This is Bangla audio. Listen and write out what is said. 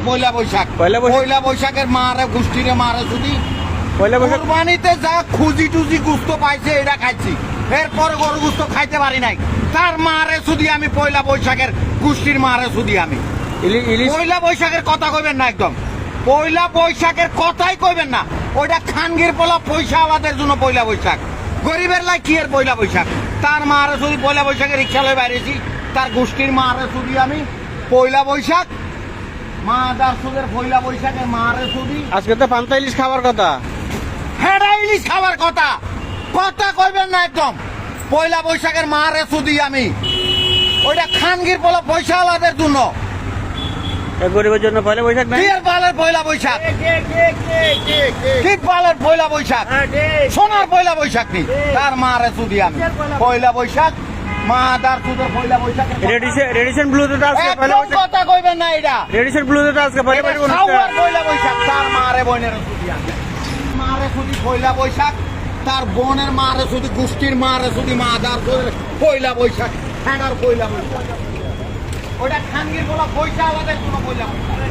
পয়লা বৈশাখ পয়লা বৈশাখের মারে গোষ্ঠীরে মারে যদি কোরবানিতে যা খুঁজি টুজি গুস্ত পাইছে এটা খাইছি, এরপরে গরু গুস্ত খাইতে পারি নাই। তার মারে শুধু আমি পয়লা বৈশাখের গোষ্ঠীর মারে শুধু আমি। পয়লা বৈশাখের কথা কইবেন না, একদম পয়লা বৈশাখের কথাই কইবেন না। ওইটা খানগির পোলা পয়সা আলাদের জন্য পয়লা বৈশাখ, গরিবের লাই কি এর পয়লা বৈশাখ। তার মারে শুধু পয়লা বৈশাখে রিক্সা লয়ে বাইরেছি, তার গোষ্ঠীর মারে শুধু আমি পয়লা বৈশাখ। মা দার সুদের পয়লা বৈশাখের মারে শুধু। আজকে তো পান্তা ইলিশ খাবার কথা, হ্যাঁ ইলিশ খাবার কথা কথা কইবেন না একদম। পয়লা বৈশাখের মারে শুধু আমি, ওইটা খানগির পোলা পয়সা আলাদের জন্য। গরিবের জন্য পয়লা বৈশাখ নাই, পালের পয়লা বৈশাখ, পালের পয়লা বৈশাখ, সোনার পয়লা বৈশাখ নেই। তার মারে শুধু আমি পয়লা বৈশাখ, মা দার সুদের পয়লা বৈশাখ। রেডিশন ব্লুতে তো আজকে পয়লা বৈশাখ কথা কইবেন না। এটা রেডিশন ব্লুতে তো আজকে পয়লা বৈশাখ, পয়লা বৈশাখ। তার মারে বোনের শুধু আমি মারে শুধু পয়লা বৈশাখ, তার বোনের মারে শুধু গোষ্ঠীর মারে শুধু মা দার সুদের পয়লা বৈশাখ, হ্যাঁ পয়লা বৈশাখ। ওটা খানগির বলা পয়সা আমাদের কোনো পয়লা বৈশাখ।